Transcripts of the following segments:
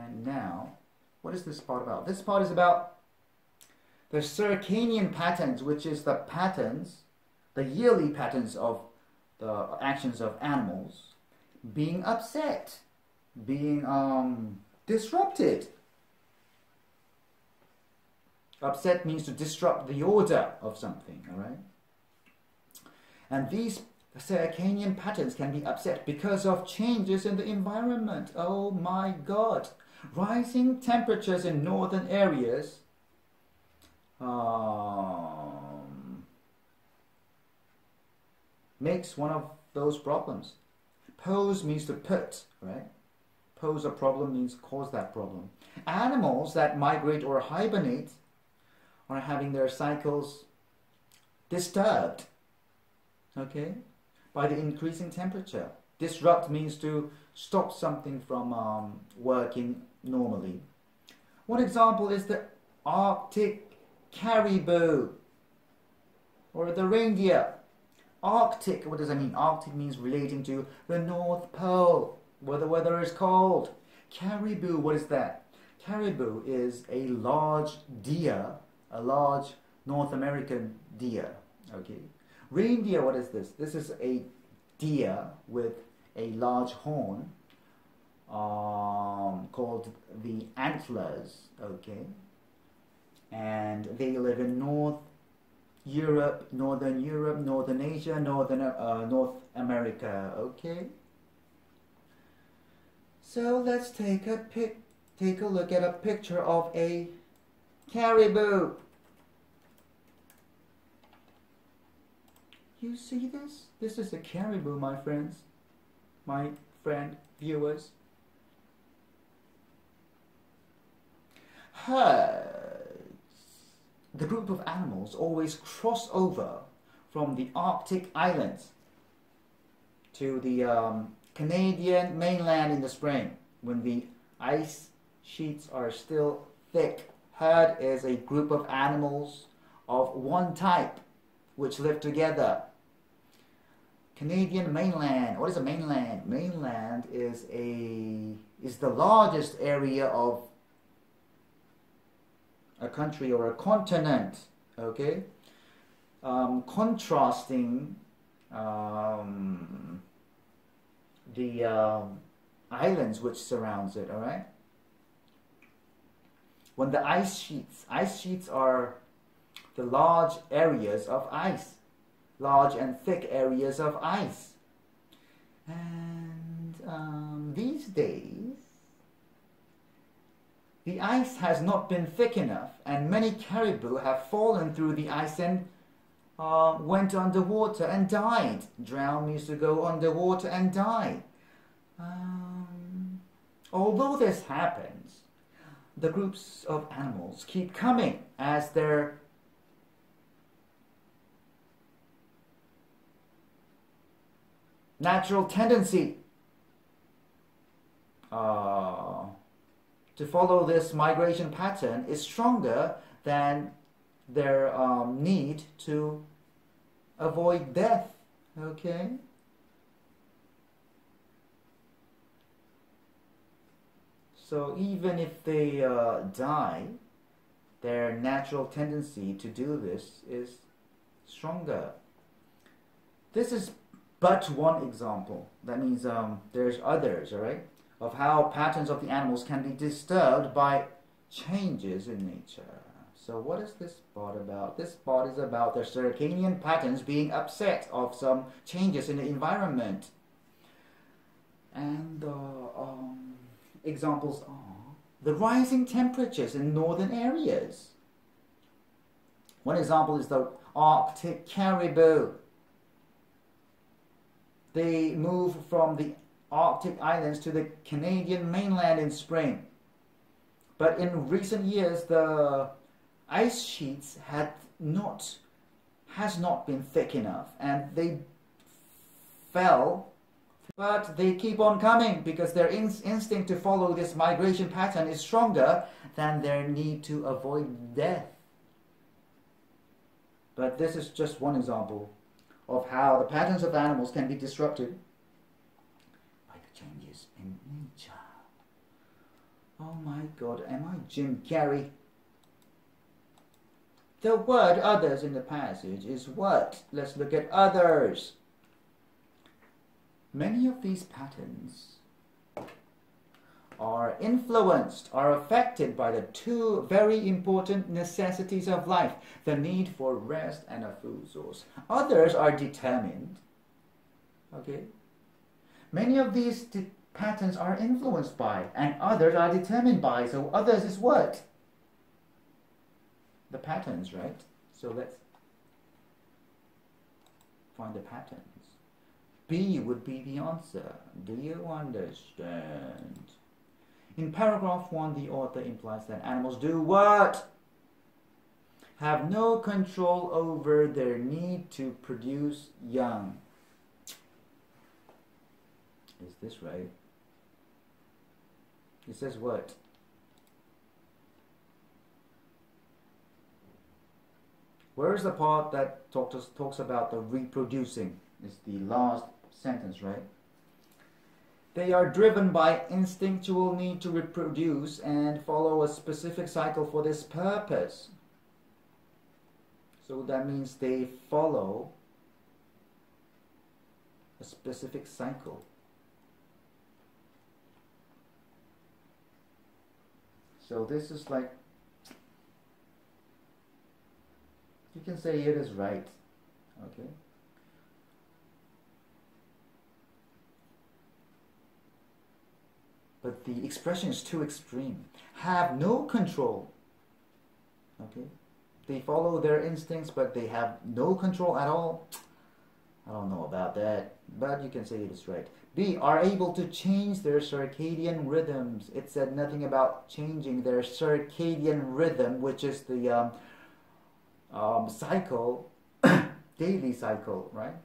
And now, what is this part about? This part is about the circadian patterns, which is the patterns, the yearly patterns of the actions of animals being upset, being disrupted. Upset means to disrupt the order of something, all right? And these circadian patterns can be upset because of changes in the environment. Oh my God. Rising temperatures in northern areas makes one of those problems. Pose means to put, right? Pose a problem means cause that problem. Animals that migrate or hibernate are having their cycles disturbed, okay, by the increasing temperature. Disrupt means to stop something from working normally. One example is the Arctic caribou or the reindeer. Arctic, what does that mean? Arctic means relating to the North Pole, where the weather is cold. Caribou, what is that? Caribou is a large deer, a large North American deer, okay? Reindeer, what is this? This is a deer with a large horn called the antlers, okay? And they live in Northern Europe, Northern Asia, North America, okay? So let's take a look at a picture of a caribou. You see this? This is a caribou, my friends, my friend viewers. Herds. The group of animals always cross over from the Arctic islands to the Canadian mainland in the spring when the ice sheets are still thick. Herd is a group of animals of one type which live together. Canadian mainland. What is a mainland? Mainland is the largest area of a country or a continent, okay? Contrasting the islands which surrounds it, all right? When the ice sheets are the large areas of ice, large and thick areas of ice. And these days, the ice has not been thick enough, and many caribou have fallen through the ice and went underwater and died. Drown means to go underwater and die. Although this happens, the groups of animals keep coming as their natural tendency to follow this migration pattern is stronger than their need to avoid death, okay? So even if they die, their natural tendency to do this is stronger. This is but one example. That means there's others, all right, of how patterns of the animals can be disturbed by changes in nature. So what is this part about? This part is about the circadian patterns being upset of some changes in the environment. And examples are the rising temperatures in northern areas. One example is the Arctic caribou. They move from the Arctic islands to the Canadian mainland in spring. But in recent years, the ice sheets has not been thick enough, and they fell. But they keep on coming because their instinct to follow this migration pattern is stronger than their need to avoid death. But this is just one example of how the patterns of animals can be disrupted by the changes in nature. Oh my God, am I Jim Carrey? The word others in the passage is what? Let's look at others. Many of these patterns are influenced, are affected by the two very important necessities of life, the need for rest and a food source. Others are determined. Okay? Many of these patterns are influenced by, and others are determined by. So others is what? The patterns, right? So let's find the patterns. B would be the answer. Do you understand? In paragraph 1, the author implies that animals do what? Have no control over their need to produce young. Is this right? It says what? Where is the part that talks about the reproducing? It's the last sentence, right? They are driven by instinctual need to reproduce and follow a specific cycle for this purpose. So that means they follow a specific cycle. So this is like, you can say it is right, okay? But the expression is too extreme. Have no control, okay? They follow their instincts, but they have no control at all. I don't know about that, but you can say it is right. B, are able to change their circadian rhythms. It said nothing about changing their circadian rhythm, which is the cycle, daily cycle, right?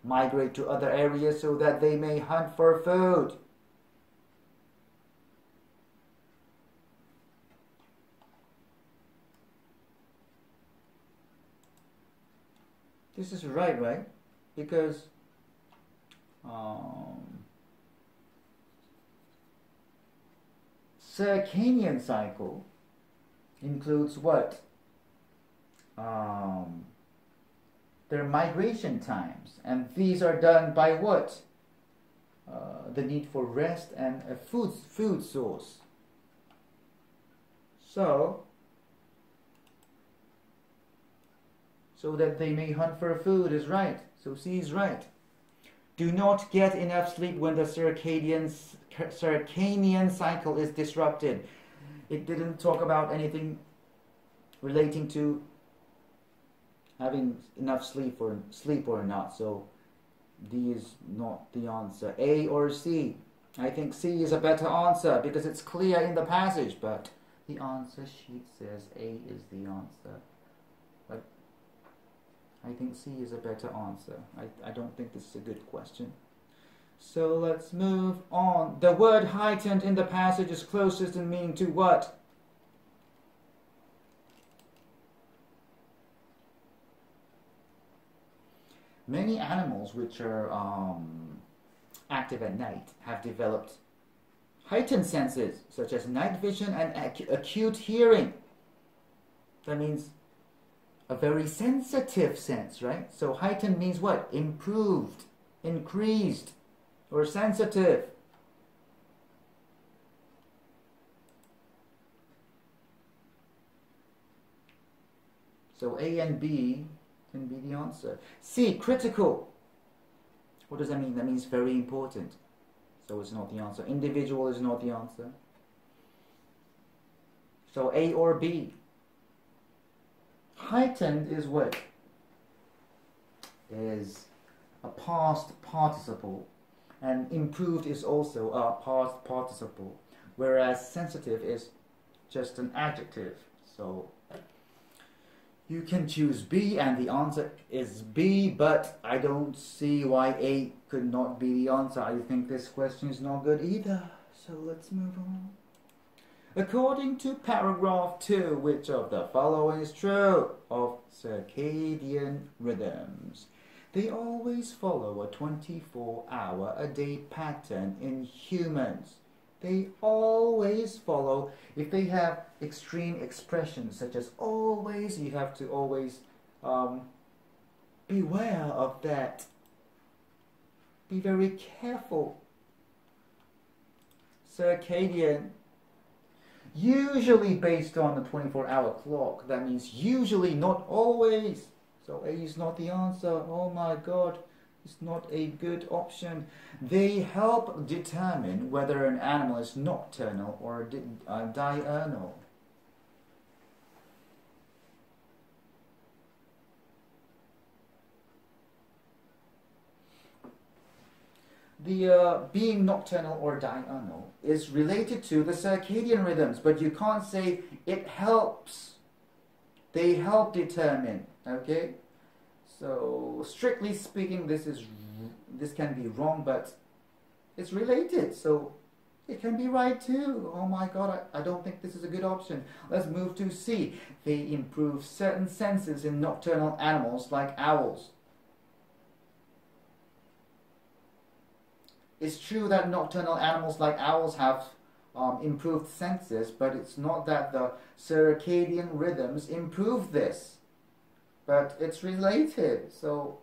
Migrate to other areas so that they may hunt for food. This is right? Because circadian cycle includes what? Their migration times, and these are done by what? The need for rest and a food source. So that they may hunt for food is right. So C is right. Do not get enough sleep when the circadian cycle is disrupted. It didn't talk about anything relating to having enough sleep or not. So D is not the answer. A or C? I think C is a better answer because it's clear in the passage, but the answer sheet says A is the answer. But I think C is a better answer. I don't think this is a good question. So let's move on. The word heightened in the passage is closest in meaning to what? Many animals which are active at night have developed heightened senses, such as night vision and acute hearing. That means a very sensitive sense, right? So heightened means what? Improved, increased, or sensitive. So A and B can be the answer. C, critical. What does that mean? That means very important. So it's not the answer. Individual is not the answer. So A or B. Heightened is what? Is a past participle. And improved is also a past participle. Whereas sensitive is just an adjective. So you can choose B, and the answer is B, but I don't see why A could not be the answer. I think this question is not good either. So let's move on. According to paragraph 2, which of the following is true of circadian rhythms? They always follow a 24-hour-a-day pattern in humans. They always follow. If they have extreme expressions such as always, you have to always beware of that. Be very careful. Circadian, usually based on the 24-hour clock. That means usually, not always. So A is not the answer. Oh my God, it's not a good option. They help determine whether an animal is nocturnal or diurnal. The being nocturnal or diurnal is related to the circadian rhythms, but you can't say it helps. They help determine, okay? So strictly speaking, this can be wrong, but it's related, so it can be right too. Oh my God, I don't think this is a good option. Let's move to C. They improve certain senses in nocturnal animals like owls. It's true that nocturnal animals like owls have improved senses, but it's not that the circadian rhythms improve this. But it's related, so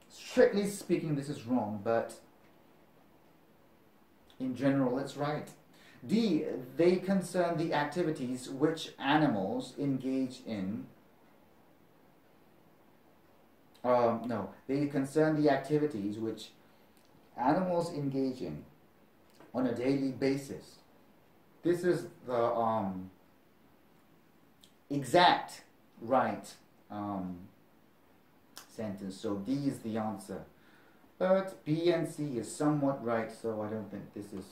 strictly speaking this is wrong, but in general it's right. D, they concern the activities which animals engage in. No, they concern the activities which animals engage in on a daily basis. This is the exact right sentence, so D is the answer. But B and C is somewhat right, so I don't think this is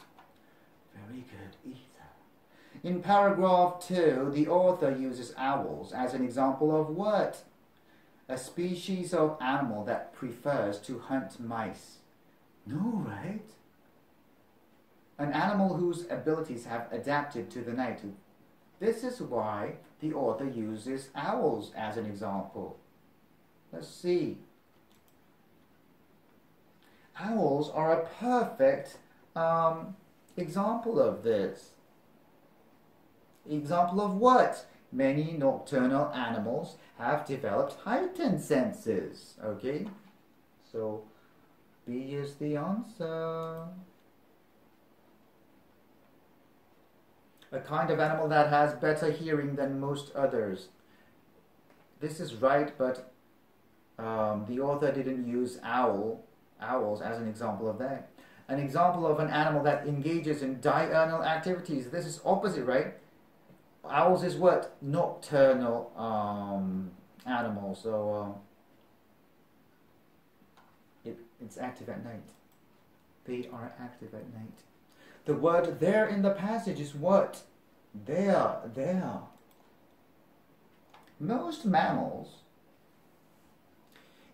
very good either. In paragraph 2, the author uses owls as an example of what? A species of animal that prefers to hunt mice. No, right? An animal whose abilities have adapted to the night. This is why the author uses owls as an example. Let's see. Owls are a perfect example of this. Example of what? Many nocturnal animals have developed heightened senses. Okay? So B is the answer. A kind of animal that has better hearing than most others. This is right, but the author didn't use owls as an example of that. An example of an animal that engages in diurnal activities. This is opposite, right? Owls is what? Nocturnal animal. So it's active at night. They are active at night. The word there in the passage is what? There. Most mammals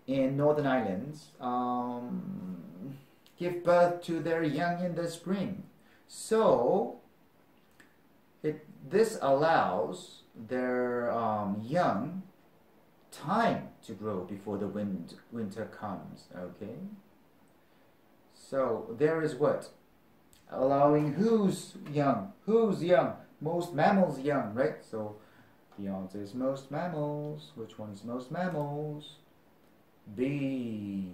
in Northern Islands give birth to their young in the spring. So this allows their young time to grow before the winter comes. Okay? So there is what? Allowing who's young? Who's young? Most mammals young, right? So the answer is most mammals. Which one is most mammals? B.